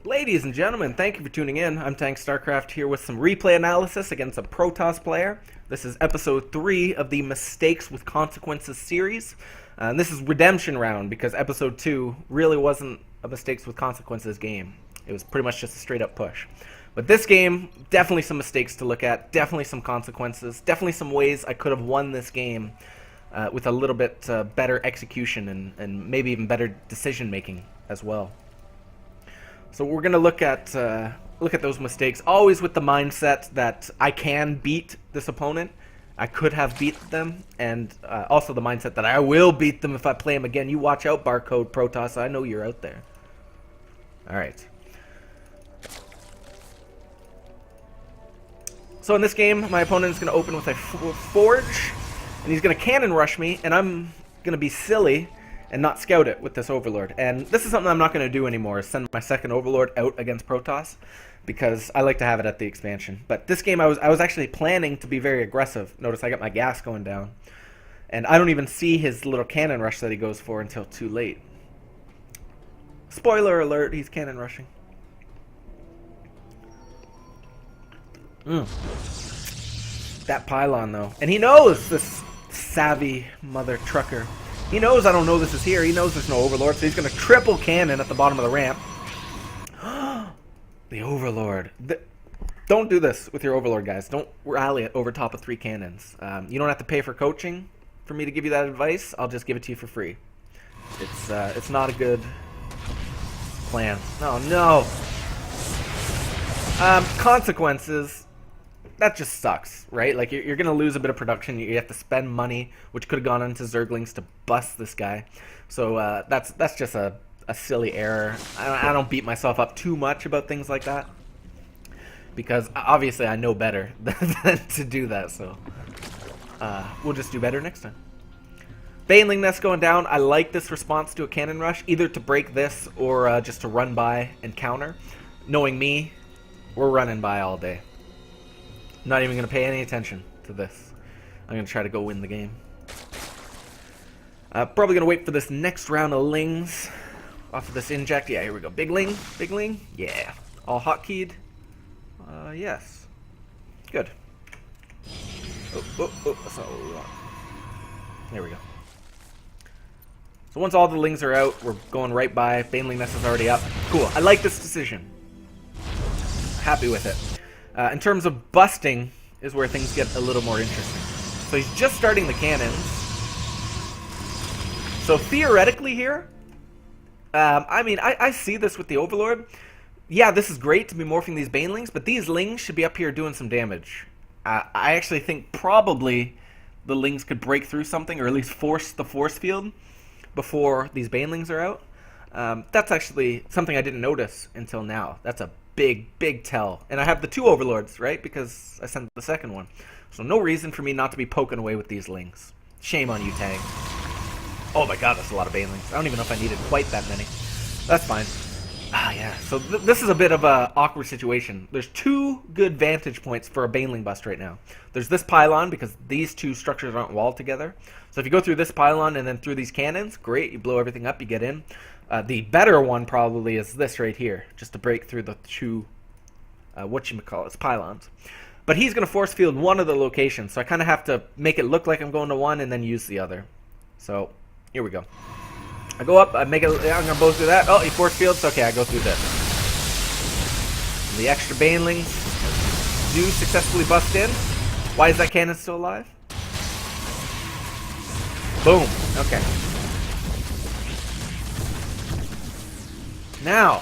Ladies and gentlemen, thank you for tuning in. I'm Tank StarCraft here with some replay analysis against a Protoss player. This is episode 3 of the Mistakes with Consequences series. And this is redemption round because episode 2 really wasn't a Mistakes with Consequences game. It was pretty much just a straight up push. But this game, definitely some mistakes to look at, definitely some consequences, definitely some ways I could have won this game with a little bit better execution and maybe even better decision making as well. So we're going to look at those mistakes, always with the mindset that I can beat this opponent. I could have beat them, and also the mindset that I will beat them if I play them again. You watch out, Barcode Protoss. I know you're out there. All right. So in this game, my opponent is going to open with a Forge, and he's going to cannon rush me, and I'm going to be silly and not scout it with this Overlord. And this is something I'm not going to do anymore, is send my second Overlord out against Protoss, because I like to have it at the expansion. But this game I was actually planning to be very aggressive. Notice I got my gas going down. And I don't even see his little cannon rush that he goes for until too late. Spoiler alert, he's cannon rushing. That pylon though. And he knows, this savvy mother trucker. He knows I don't know this is here. He knows there's no Overlord, so he's going to triple cannon at the bottom of the ramp. The Overlord. Don't do this with your Overlord, guys. Don't rally it over top of 3 cannons. You don't have to pay for coaching for me to give you that advice. I'll just give it to you for free. It's not a good plan. No. Consequences. That just sucks, right? Like, you're going to lose a bit of production. You have to spend money, which could have gone into Zerglings to bust this guy. So that's just a silly error. I don't beat myself up too much about things like that, because obviously I know better than to do that. So we'll just do better next time. Baneling Nest going down. I like this response to a cannon rush, either to break this or just to run by and counter. Knowing me, we're running by all day. Not even going to pay any attention to this. I'm going to try to go win the game. Probably going to wait for this next round of lings off of this inject. Yeah, here we go. Big ling. Big ling. Yeah. All hotkeyed. Yes. Good. Oh. That's not what we want. There we go. So once all the lings are out, we're going right by. Baneling Nest is already up. Cool. I like this decision. Happy with it. In terms of busting is where things get a little more interesting. So he's just starting the cannons. So theoretically here, I mean, I see this with the Overlord. Yeah, this is great to be morphing these Banelings, but these Lings should be up here doing some damage. I actually think probably the Lings could break through something, or at least force the force field before these Banelings are out. That's actually something I didn't notice until now. That's a big tell. And I have the 2 Overlords, right? Because I sent the second one. So no reason for me not to be poking away with these Lings. Shame on you, Tang. Oh my god, that's a lot of Banelings. I don't even know if I needed quite that many. That's fine. Yeah. So this is a bit of an awkward situation. There's 2 good vantage points for a Baneling bust right now. There's this pylon, because these 2 structures aren't walled together. So if you go through this pylon and then through these cannons, great. You blow everything up, you get in. The better one probably is this right here, just to break through the 2, whatchamacallits, pylons. But he's going to force field one of the locations, so I kind of have to make it look like I'm going to one and then use the other. So, here we go. I go up, I make it, yeah, I'm going to both do that. Oh, he force fields, okay, I go through this. And the extra Banelings do successfully bust in. Why is that cannon still alive? Boom, okay. Now,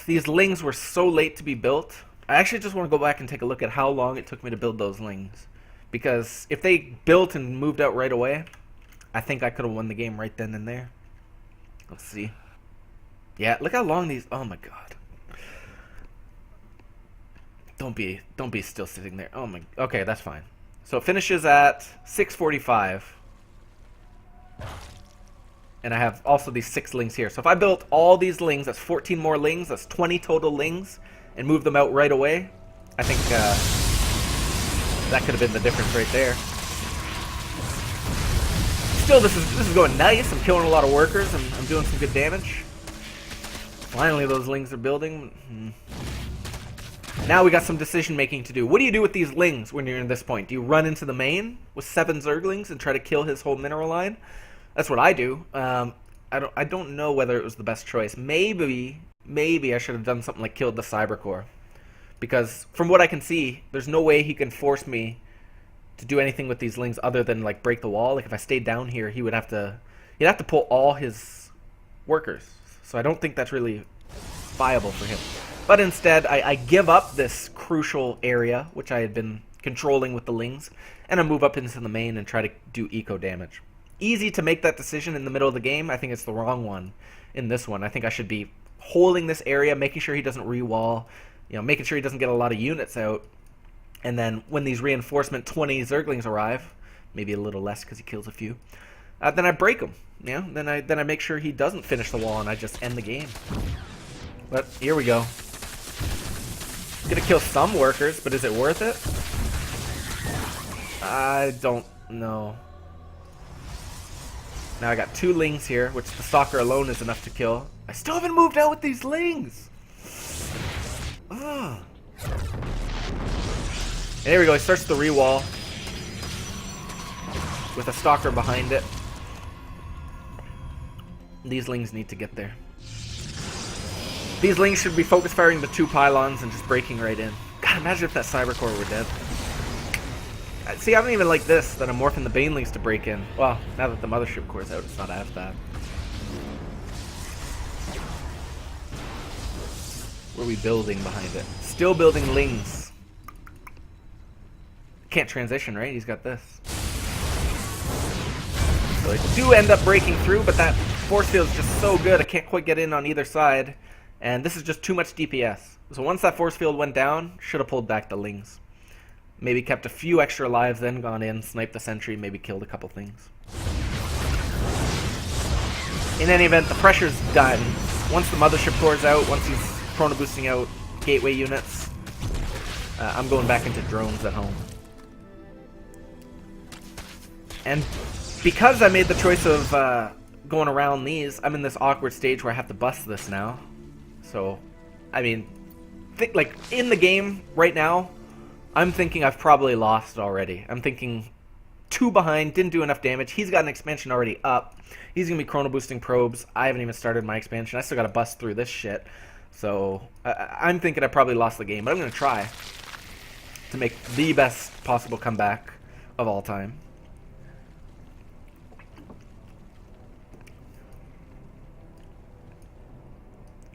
these Lings were so late to be built. I actually just want to go back and take a look at how long it took me to build those Lings. Because if they built and moved out right away, I think I could have won the game right then and there. Let's see. Yeah, look how long these... Oh my god. Don't be still sitting there. Oh my... Okay, that's fine. So it finishes at 6:45. And I have also these 6 Lings here. So if I built all these Lings, that's 14 more Lings, that's 20 total Lings, and move them out right away, I think that could have been the difference right there. Still, this is going nice. I'm killing a lot of workers, and I'm doing some good damage. Finally, those lings are building. Now we got some decision making to do. What do you do with these lings when you're in this point? Do you run into the main with 7 zerglings and try to kill his whole mineral line? That's what I do. I don't know whether it was the best choice. Maybe I should have done something like killed the cyber core, because from what I can see, there's no way he can force me to do anything with these lings other than like break the wall. Like if I stayed down here, he'd have to pull all his workers. So I don't think that's really viable for him. But instead, I give up this crucial area, which I had been controlling with the lings, and I move up into the main and try to do eco damage. Easy to make that decision in the middle of the game. I think it's the wrong one in this one. I think I should be holding this area, making sure he doesn't re-wall, making sure he doesn't get a lot of units out. And then when these reinforcement 20 zerglings arrive, maybe a little less because he kills a few, then I break him. Then I make sure he doesn't finish the wall and I just end the game. But here we go. Gonna kill some workers, but is it worth it? I don't know. Now I got 2 lings here, which the stalker alone is enough to kill. I still haven't moved out with these lings. Ugh. And here we go. He starts the re-wall with a stalker behind it. These lings need to get there. These lings should be focus firing the 2 pylons and just breaking right in. God, imagine if that cyber core were dead. See, I don't even like this, that I'm morphing the banelings to break in. Well, now that the mothership core is out, it's not as bad. What are we building behind it? Still building lings. Can't transition, right? He's got this. So I do end up breaking through, but that force field is just so good, I can't quite get in on either side. And this is just too much DPS. So once that force field went down, should have pulled back the lings. Maybe kept a few extra lives, then gone in, sniped the sentry, maybe killed a couple things. In any event, the pressure's done. Once the mothership core's out, once he's chrono boosting out gateway units, I'm going back into drones at home. And because I made the choice of going around these, I'm in this awkward stage where I have to bust this now. So, I mean, like in the game right now, I'm thinking I've probably lost already. I'm thinking 2 behind, didn't do enough damage. He's got an expansion already up. He's going to be chrono boosting probes. I haven't even started my expansion. I still got to bust through this shit. So I'm thinking I probably lost the game, but I'm going to try to make the best possible comeback of all time.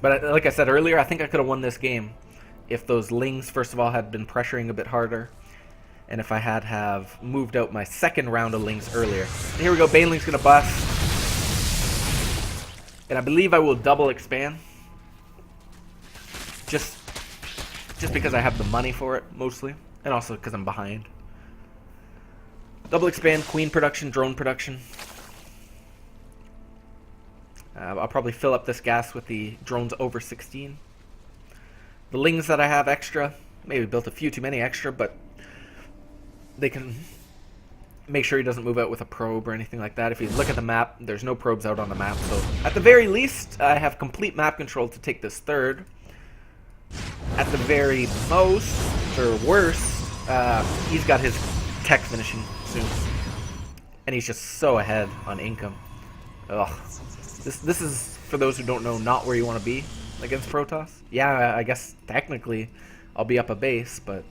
But like I said earlier, I think I could have won this game if those lings, first of all, had been pressuring a bit harder, and if I had have moved out my second round of lings earlier. And here we go, Baneling's going to bust. And I believe I will double expand. Just because I have the money for it, mostly. And also because I'm behind. Double expand, queen production, drone production. I'll probably fill up this gas with the drones over 16. The lings that I have extra, maybe built a few too many extra, but they can make sure he doesn't move out with a probe or anything like that. If you look at the map, there's no probes out on the map. So at the very least, I have complete map control to take this third. At the very most, or worst, he's got his tech finishing soon. And he's just so ahead on income. Ugh. This is, for those who don't know, not where you want to be against Protoss. Yeah, I guess technically I'll be up a base, but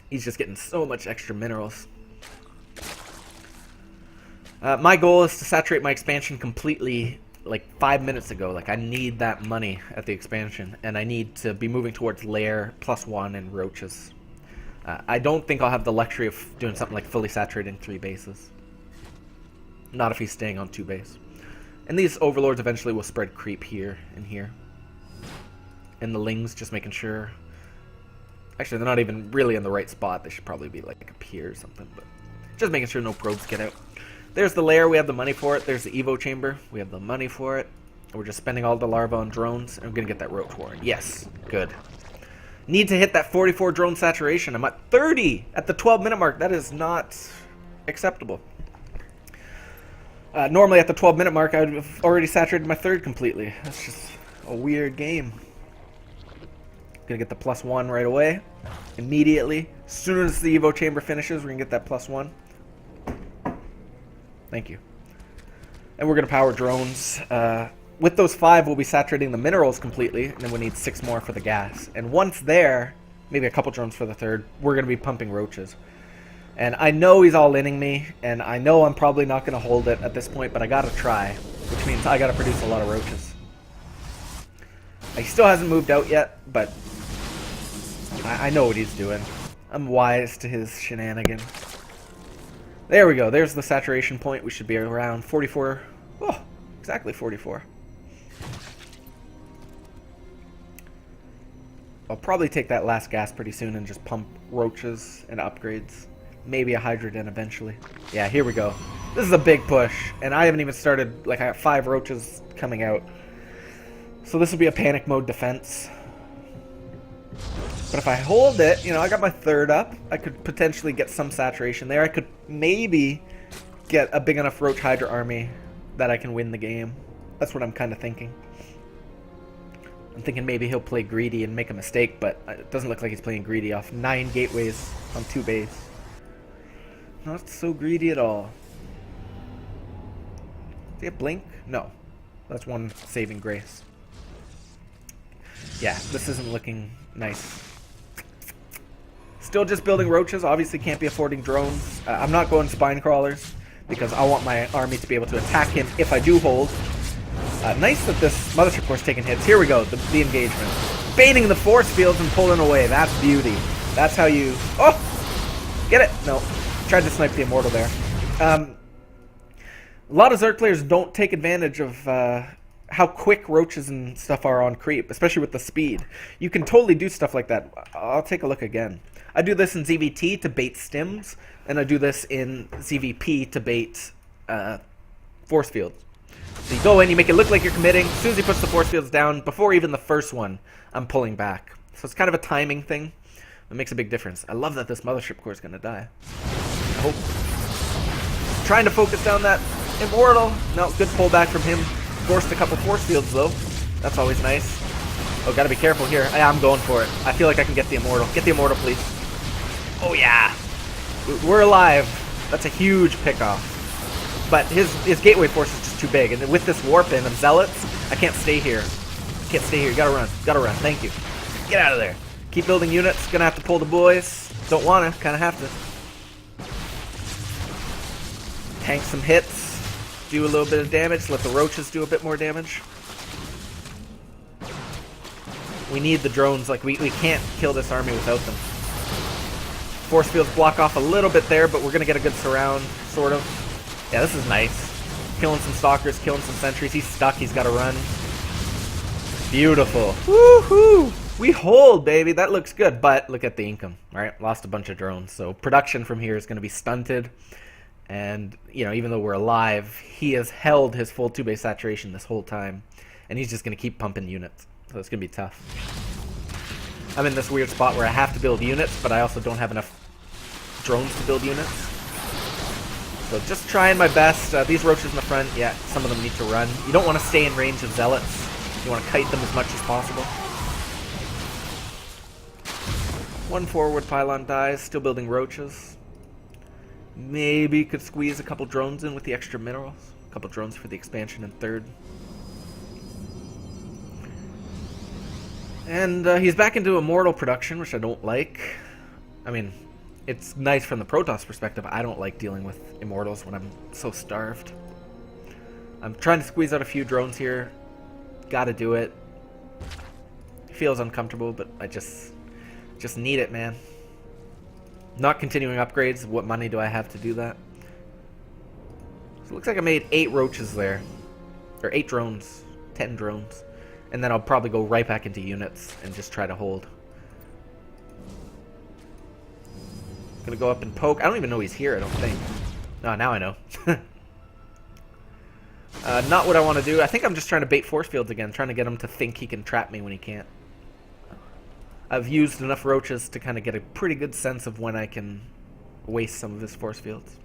he's just getting so much extra minerals. My goal is to saturate my expansion completely like 5 minutes ago. Like, I need that money at the expansion, and I need to be moving towards lair +1 and roaches. I don't think I'll have the luxury of doing something like fully saturating 3 bases. Not if he's staying on 2 base. And these overlords eventually will spread creep here and here. And the lings, just making sure. Actually, they're not even really in the right spot. They should probably be like up here or something. But just making sure no probes get out. There's the lair. We have the money for it. There's the Evo chamber. We have the money for it. We're just spending all the larvae on drones. And we're going to get that roach warren. Yes. Good. Need to hit that 44 drone saturation. I'm at 30 at the 12-minute mark. That is not acceptable. Normally at the 12-minute mark, I would have already saturated my third completely. That's just a weird game. Gonna get the +1 right away. Immediately. As soon as the Evo Chamber finishes, we're gonna get that +1. Thank you. And we're gonna power drones. With those 5, we'll be saturating the minerals completely, and then we need 6 more for the gas. And once there, maybe a couple drones for the 3rd, we're gonna be pumping roaches. And I know he's all-inning me, and I know I'm probably not gonna hold it at this point, but I gotta try, which means I gotta produce a lot of roaches. He still hasn't moved out yet, but I know what he's doing. I'm wise to his shenanigans. There we go. There's the saturation point. We should be around 44. Oh, exactly 44. I'll probably take that last gas pretty soon and just pump roaches and upgrades. Maybe a hydrogen eventually. Yeah, here we go. This is a big push, and I haven't even started. Like, I have 5 roaches coming out. So this will be a panic mode defense. But if I hold it, you know, I got my 3rd up. I could potentially get some saturation there. I could maybe get a big enough Roach Hydra army that I can win the game. That's what I'm kind of thinking. I'm thinking maybe he'll play greedy and make a mistake, but it doesn't look like he's playing greedy off 9 gateways on 2 bays. Not so greedy at all. Does he have blink? No. That's 1 saving grace. Yeah, this isn't looking nice. Still just building roaches. Obviously can't be affording drones. I'm not going spine crawlers because I want my army to be able to attack him if I do hold. Nice that this mothership core's taking hits. Here we go, the engagement. Baiting the force fields and pulling away. That's beauty. That's how you... Oh! Get it? No. Tried to snipe the immortal there. A lot of Zerg players don't take advantage of how quick roaches and stuff are on creep, especially with the speed. You can totally do stuff like that. I'll take a look again. I do this in ZvT to bait stims, and I do this in ZvP to bait force fields. So you go in, you make it look like you're committing. As soon as he puts the force fields down, before even the first one, I'm pulling back. So it's kind of a timing thing. It makes a big difference. I love that this mothership core is going to die. I hope. Trying to focus down that immortal. No, good pullback from him. Forced a couple force fields, though. That's always nice. Oh, gotta be careful here. Yeah, I'm going for it. I feel like I can get the immortal. Get the immortal, please. Oh, yeah. We're alive. That's a huge pickoff. But his gateway force is just too big. And with this warp in of zealots, I can't stay here. Can't stay here. Gotta run. Gotta run. Thank you. Get out of there. Keep building units. Gonna have to pull the boys. Don't wanna. Kinda have to. Tank some hits. Do a little bit of damage. Let the roaches do a bit more damage. We need the drones. Like, we can't kill this army without them. Force fields block off a little bit there, but we're gonna get a good surround, sort of. Yeah, this is nice. Killing some stalkers, killing some sentries. He's stuck. He's got to run. Beautiful. Woohoo! We hold, baby. That looks good. But look at the income, right? Lost a bunch of drones. So production from here is going to be stunted. And, you know, even though we're alive, he has held his full 2-base saturation this whole time. And he's just going to keep pumping units. So it's going to be tough. I'm in this weird spot where I have to build units, but I also don't have enough drones to build units. So just trying my best. These roaches in the front, yeah, some of them need to run. You don't want to stay in range of zealots. You want to kite them as much as possible. 1 forward pylon dies, still building roaches. Maybe could squeeze a couple drones in with the extra minerals. A couple drones for the expansion in 3rd. And he's back into immortal production, which I don't like. I mean, it's nice from the Protoss perspective. I don't like dealing with immortals when I'm so starved. I'm trying to squeeze out a few drones here. Gotta do it. Feels uncomfortable, but I just need it, man. Not continuing upgrades. What money do I have to do that? So it looks like I made 8 roaches there. Or 8 drones. 10 drones. And then I'll probably go right back into units and just try to hold. Gonna go up and poke. I don't even know he's here, I don't think. Oh, now I know. Not what I want to do. I think I'm just trying to bait force fields again. Trying to get him to think he can trap me when he can't. I've used enough roaches to kind of get a pretty good sense of when I can waste some of his force fields.